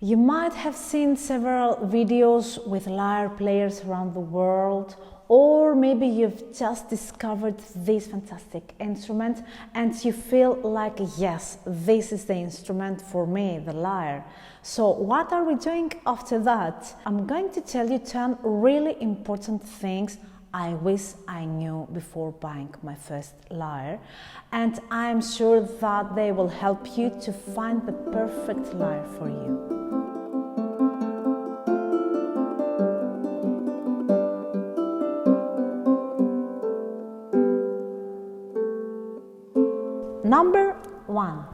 You might have seen several videos with lyre players around the world, or maybe you've just discovered this fantastic instrument and you feel like, yes, this is the instrument for me, the lyre. So what are we doing after that? I'm going to tell you 10 really important things I wish I knew before buying my first lyre, and I'm sure that they will help you to find the perfect lyre for you. Number 1.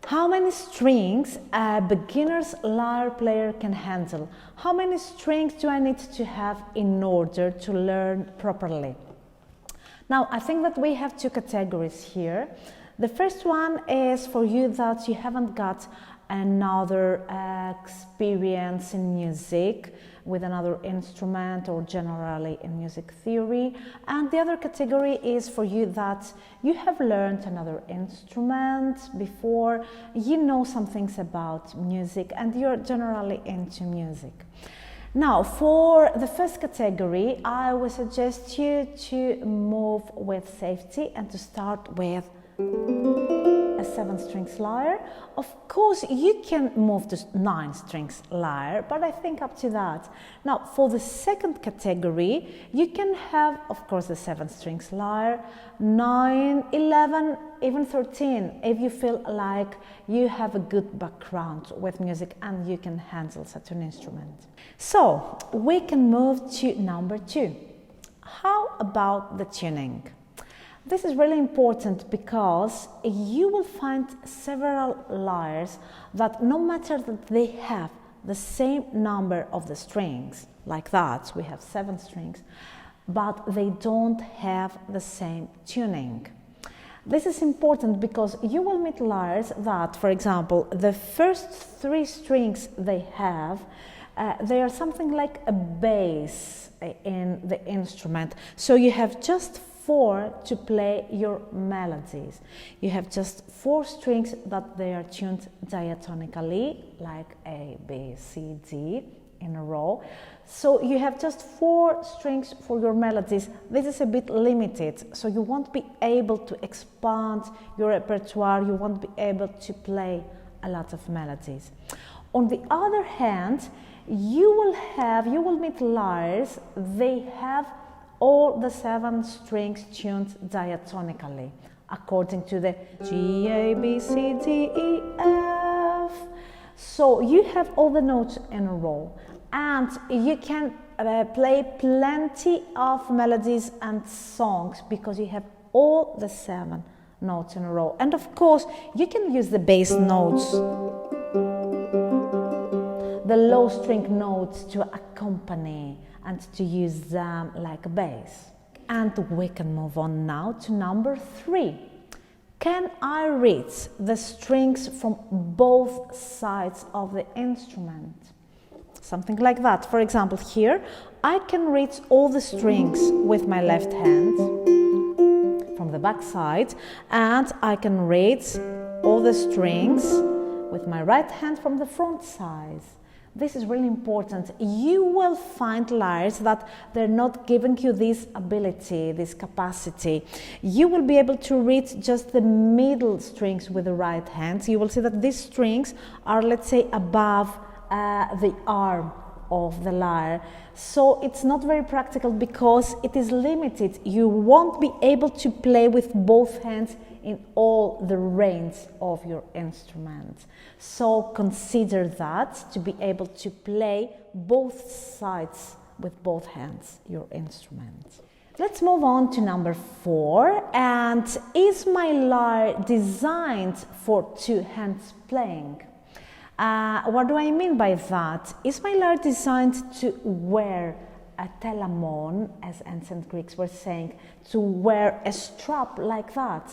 How many strings a beginner's lyre player can handle? How many strings do I need to have in order to learn properly? Now, I think that we have two categories here. The first one is for you that you haven't got another experience in music with another instrument or generally in music theory, and the other category is for you that you have learned another instrument before, you know some things about music and you're generally into music. Now, for the first category, I would suggest you to move with safety and to start with a 7-strings lyre. Of course, you can move to 9-strings lyre, but I think up to that. Now, for the second category, you can have, of course, the 7-strings lyre, 9, 11, even 13, if you feel like you have a good background with music and you can handle such an instrument. So, we can move to number 2. How about the tuning? This is really important because you will find several lyres that no matter that they have the same number of the strings, like that, we have 7 strings, but they don't have the same tuning. This is important because you will meet lyres that, for example, the first 3 strings they have, they are something like a bass in the instrument. So you have just 4 to play your melodies. You have just 4 strings that they are tuned diatonically, like A, B, C, D in a row. So you have just 4 strings for your melodies. This is a bit limited, so you won't be able to expand your repertoire, you won't be able to play a lot of melodies. On the other hand, you will meet lyres, they have all the 7 strings tuned diatonically according to the G, A, B, C, D, E, F. So you have all the notes in a row and you can play plenty of melodies and songs because you have all the 7 notes in a row. And of course, you can use the bass notes, the low string notes to accompany and to use them like a bass. And we can move on now to number 3. Can I read the strings from both sides of the instrument? Something like that. For example, here I can read all the strings with my left hand from the back side, and I can read all the strings with my right hand from the front side. This is really important. You will find lyres that they're not giving you this ability, this capacity. You will be able to read just the middle strings with the right hand. You will see that these strings are, let's say, above the arm of the lyre. So it's not very practical because it is limited. You won't be able to play with both hands in all the range of your instrument. So consider that to be able to play both sides with both hands, your instrument. Let's move on to number 4. And is my lyre designed for 2 hands playing? What do I mean by that? Is my lyre designed to wear a telamon, as ancient Greeks were saying, to wear a strap like that?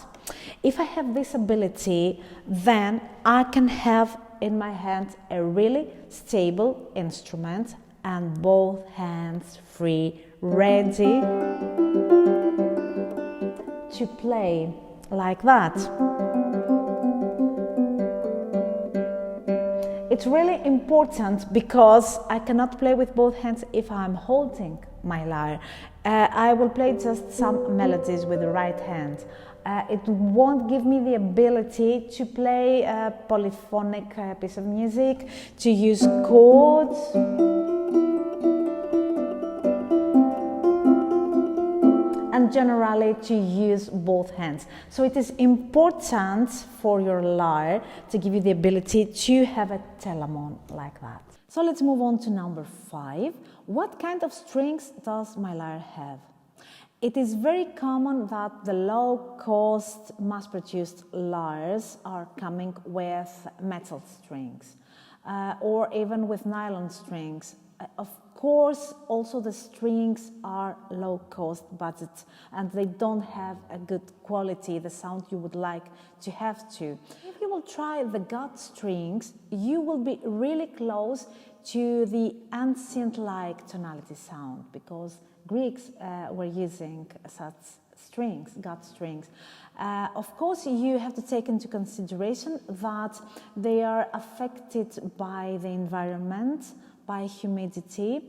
If I have this ability, then I can have in my hand a really stable instrument and both hands free, ready to play like that. It's really important because I cannot play with both hands if I'm holding my lyre. I will play just some melodies with the right hand. It won't give me the ability to play a polyphonic piece of music, to use chords. And generally to use both hands. So it is important for your lyre to give you the ability to have a telemon like that. So let's move on to number 5. What kind of strings does my lyre have? It is very common that the low-cost, mass-produced lyres are coming with metal strings or even with nylon strings. Of course, also the strings are low-cost budget and they don't have a good quality, the sound you would like to have to. If you will try the gut strings, you will be really close to the ancient-like tonality sound because Greeks were using such strings, gut strings. Of course, you have to take into consideration that they are affected by the environment, by humidity.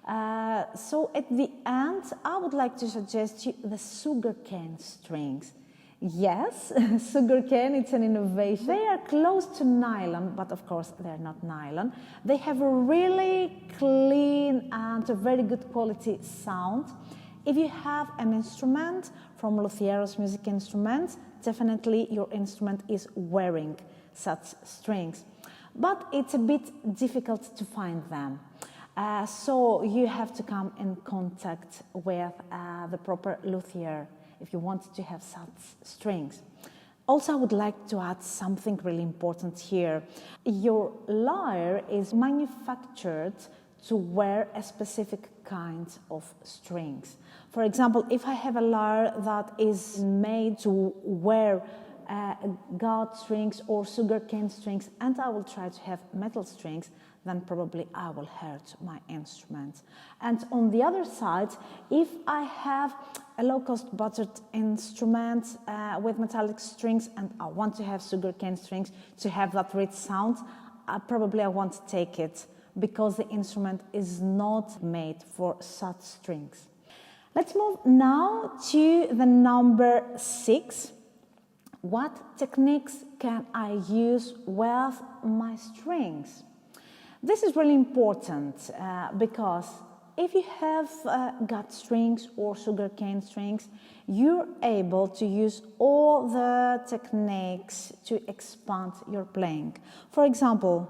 So at the end, I would like to suggest you the sugarcane strings. Yes, sugarcane, it's an innovation. They are close to nylon, but of course they're not nylon. They have a really clean and a very good quality sound. If you have an instrument from Luthiero's music instruments, definitely your instrument is wearing such strings. But it's a bit difficult to find them. So you have to come in contact with the proper luthier if you want to have such strings. Also, I would like to add something really important here. Your lyre is manufactured to wear a specific kind of strings. For example, if I have a lyre that is made to wear gut strings or sugarcane strings and I will try to have metal strings, then probably I will hurt my instrument. And on the other side, if I have a low-cost budget instrument with metallic strings and I want to have sugarcane strings to have that rich sound, probably I won't take it because the instrument is not made for such strings. Let's move now to the number 6. What techniques can I use with my strings? This is really important because if you have gut strings or sugarcane strings, you're able to use all the techniques to expand your playing. For example,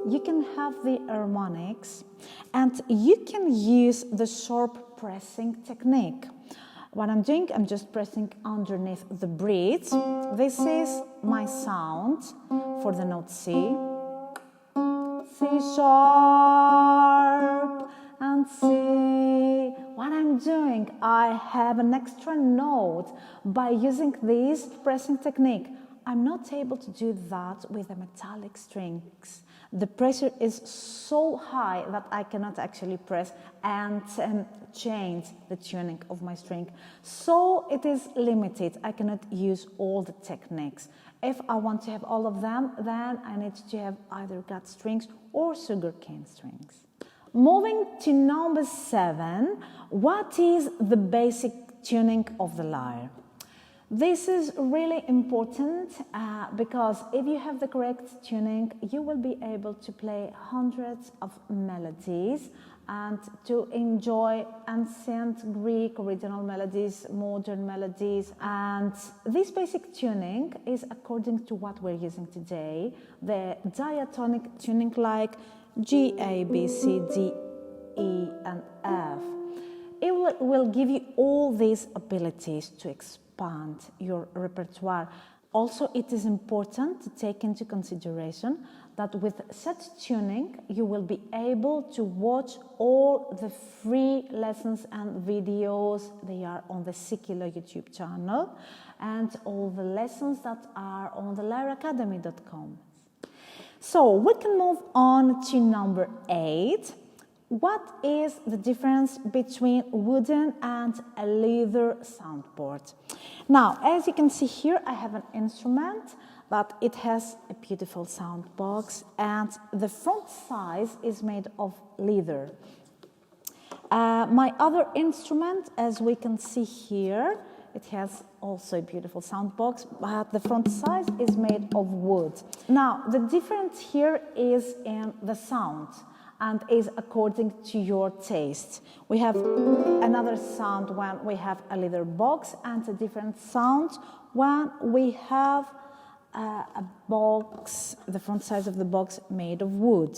you can have the harmonics and you can use the sharp pressing technique. What I'm doing, I'm just pressing underneath the bridge. This is my sound for the note C. C sharp and C. What I'm doing, I have an extra note by using this pressing technique. I'm not able to do that with the metallic strings. The pressure is so high that I cannot actually press and change the tuning of my string. So it is limited. I cannot use all the techniques. If I want to have all of them, then I need to have either gut strings or sugarcane strings. Moving to number 7, what is the basic tuning of the lyre? This is really important because if you have the correct tuning, you will be able to play hundreds of melodies and to enjoy ancient Greek original melodies, modern melodies. And this basic tuning is according to what we're using today, the diatonic tuning like G, A, B, C, D, E, and F. It will give you all these abilities to expand your repertoire. Also, it is important to take into consideration that with such tuning, you will be able to watch all the free lessons and videos. They are on the SEIKILO YouTube channel and all the lessons that are on the lyreacademy.com. So we can move on to number 8. What is the difference between wooden and a leather soundboard? Now, as you can see here, I have an instrument that it has a beautiful sound box, and the front size is made of leather. My other instrument, as we can see here, it has also a beautiful sound box, but the front size is made of wood. Now, the difference here is in the sound and is according to your taste. We have another sound when we have a leather box, and a different sound when we have a box, the front size of the box made of wood.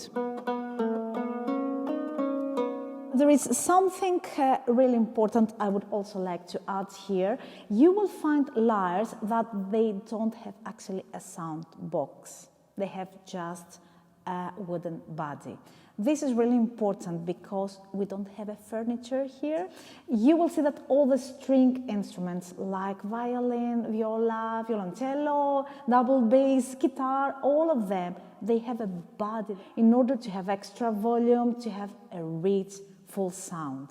There is something really important I would also like to add here. You will find lyres that they don't have actually a sound box. They have just a wooden body. This is really important because we don't have a furniture here. You will see that all the string instruments like violin, viola, violoncello, double bass, guitar, all of them, they have a body in order to have extra volume, to have a rich, full sound.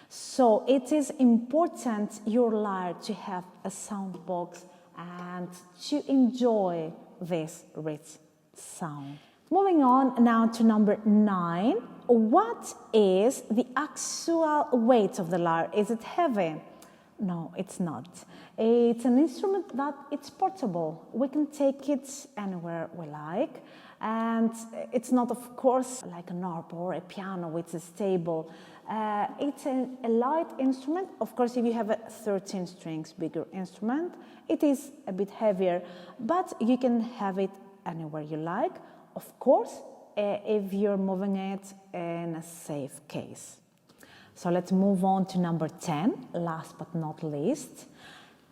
So it is important, your lyre, to have a sound box and to enjoy this rich sound. Moving on now to number 9. What is the actual weight of the lyre? Is it heavy? No, it's not. It's an instrument that it's portable. We can take it anywhere we like. And it's not, of course, like an harp or a piano, which is stable. It's a light instrument. Of course, if you have a 13 strings bigger instrument, it is a bit heavier, but you can have it anywhere you like. Of course, if you're moving it in a safe case. So let's move on to number 10, last but not least.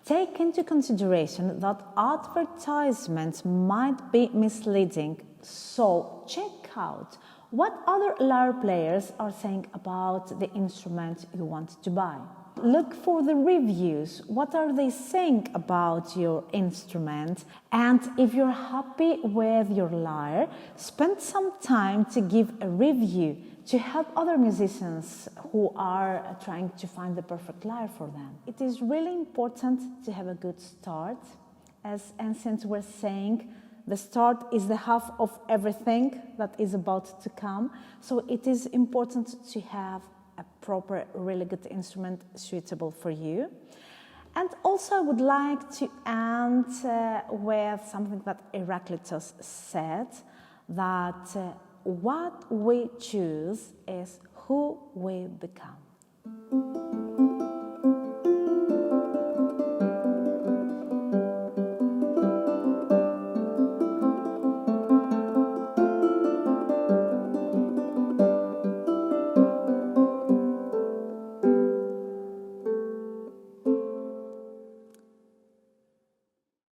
Take into consideration that advertisements might be misleading, so check out what other lyre players are saying about the instrument you want to buy. Look for the reviews. What are they saying about your instrument? And if you're happy with your lyre, spend some time to give a review to help other musicians who are trying to find the perfect lyre for them. It is really important to have a good start. As ancients were saying, the start is the half of everything that is about to come. So it is important to have a proper, really good instrument suitable for you. And also I would like to end with something that Heraclitus said, that what we choose is who we become.